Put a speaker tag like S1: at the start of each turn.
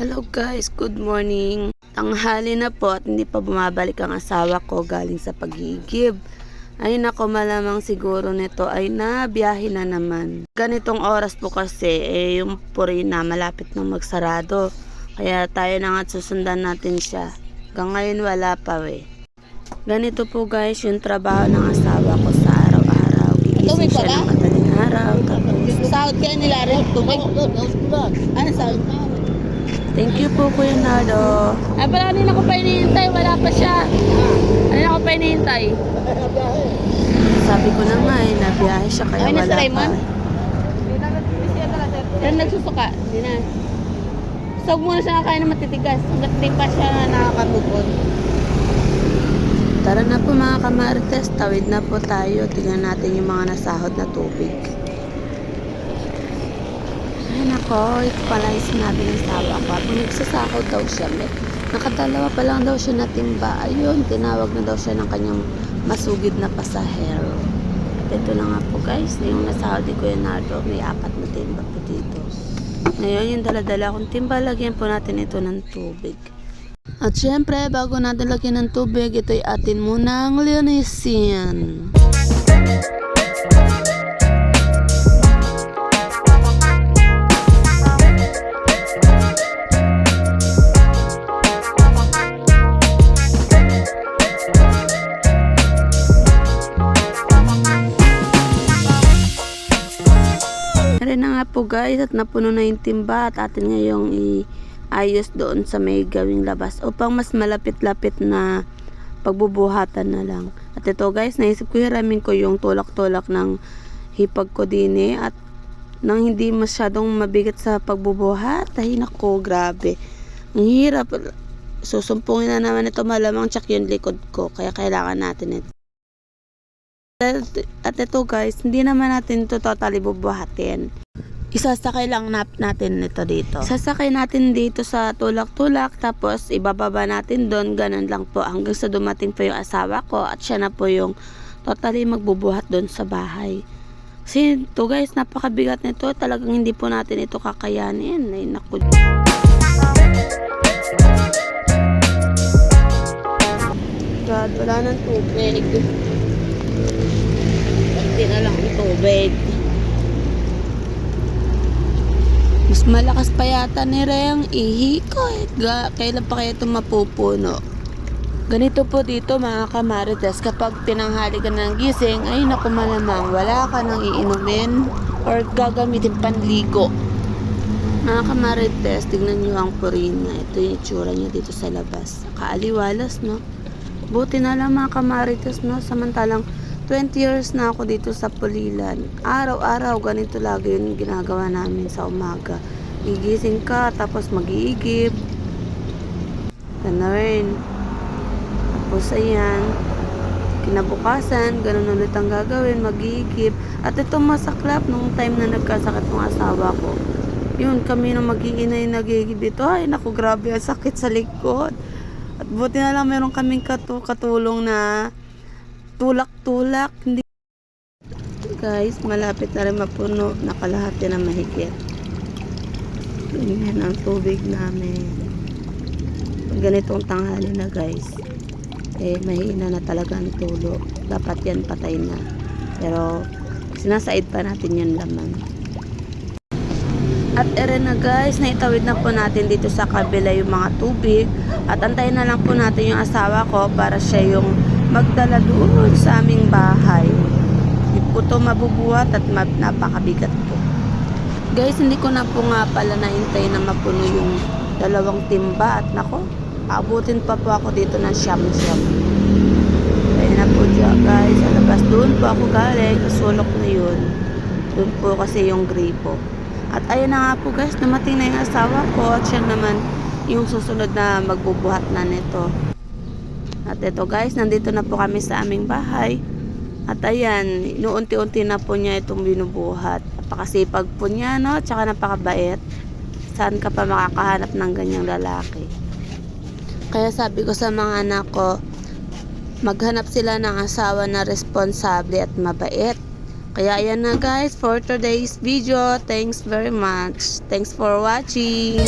S1: Hello guys, good morning. Tanghali na po at hindi pa bumabalik ang asawa ko galing sa pag-iigib. Ay nako, malamang siguro nito ay nabiyahe na naman. Ganitong oras po kasi yung Purina malapit nang magsarado. Kaya tayo na nga susundan natin siya. Hanggang ngayon wala pa Ganito po guys yung trabaho ng asawa ko sa araw-araw. Gigising siya ng madaling araw. Tapos
S2: sahod kaya nila rin tubig. Ano sahod?
S1: thank you po Kuya Nardo.
S2: Ay pala kanina ko pa hinihintay, wala pa siya. Kanina ko pa hinihintay.
S1: Sabi ko na nga nabiyahe siya kaya
S2: Ay,
S1: wala
S2: nasa
S1: pa.
S2: Raymond? Yan nagsusuka. Hindi na. So muna siya kakain na matitigas. Hanggat di pa siya nakakatupon.
S1: Tara na po mga kamarites, tawid na po tayo. Tingnan natin yung mga nasahod na tubig. Ay nako, ito pala yung sinabi ng asawa ko. Habang nagsasahod daw siya, nakadalawa pa lang daw siya na timba. Ayun, tinawag na daw siya ng kanyang masugid na pasahero. At ito na nga po guys, yung nasahod ni Kuya Nardo, may 4 na timba po dito. Ngayon yung daladala kong timba, lagyan po natin ito ng tubig. At syempre, bago natin lagyan ng tubig, ito'y atin munang linisin. Na nga po guys, at napuno na yung timba at atin ngayong iayos doon sa may gawing labas upang mas malapit-lapit na pagbubuhatan na lang. At ito guys, naisip ko hiramin ko yung tulak-tulak ng hipag ko din at nang hindi masyadong mabigat sa pagbubuhat. Ay nako, grabe, ang hirap. Susumpungin na naman ito, malamang tsak yung likod ko, kaya kailangan natin ito. At ito guys, hindi naman natin ito totally bubuhatin. Isasakay lang natin ito dito. Sasakay natin dito sa tulak-tulak, tapos ibababa natin doon. Ganun lang po hanggang sa dumating po yung asawa ko at siya na po yung totally magbubuhat doon sa bahay. Kasi ito guys, napakabigat nito. Talagang hindi po natin ito kakayanin. Ay naku. God, wala ng tubig. Hindi na lang ang tubig. Mas malakas pa yata ni Rhea ang ihi ko kailan pa kaya ito mapupuno? Ganito po dito mga kamarites, kapag tinanghali ka ng gising, ay naku, malamang wala ka nang iinumin or gagamitin panligo. Mga kamarites, tignan nyo ang Purina. Ito yung itsura niya dito sa labas. Kaaliwalas, no? Buti na lang mga kamarites, no? Samantalang 20 years na ako dito sa Pulilan. Araw-araw ganito lagi yung ginagawa namin sa umaga. Gigising ka, tapos mag-iigib. Ganun. Tapos ayan, kinabukasan, ganun ulit ang gagawin, mag-iigib. At ito masaklap nung time na nagkasakit ng asawa ko. Yun, kami nung mag-iinay nag-iigib ito. Ay naku, grabe, ang sakit sa likod. At buti na lang meron kaming katulong na tulak-tulak. Hindi guys, malapit na rin mapuno, nakalahati na mahigit. Ganyan ang tubig namin. Pag ganitong tanghali na guys, mahina na talaga ang tulo. Dapat yan patay na, pero sinasaid pa natin yung laman. At ere na guys, naitawid na po natin dito sa kabila yung mga tubig. At antayin na lang po natin yung asawa ko para siya yung magdala doon sa aming bahay. Hindi po ito mabubuhat at napakabigat po. Guys, hindi ko na po nga pala naintay na mapuno yung 2 timba. At nako, abutin pa po ako dito ng siyam-siyam. Kaya na po dyan guys, sa labas doon po ako galing, kasulok na yun. Doon po kasi yung gripo. At ayun na nga po guys, dumating na yung asawa ko at siya naman yung susunod na magbubuhat na nito. At ito guys, nandito na po kami sa aming bahay. At ayan, inuunti-unti na po niya itong binubuhat. Napakasipag po niya, no? Tsaka napakabait. Saan ka pa makakahanap ng ganyang lalaki? Kaya sabi ko sa mga anak ko, maghanap sila ng asawa na responsable at mabait. Kaya ayan na guys for today's video. Thanks very much. Thanks for watching.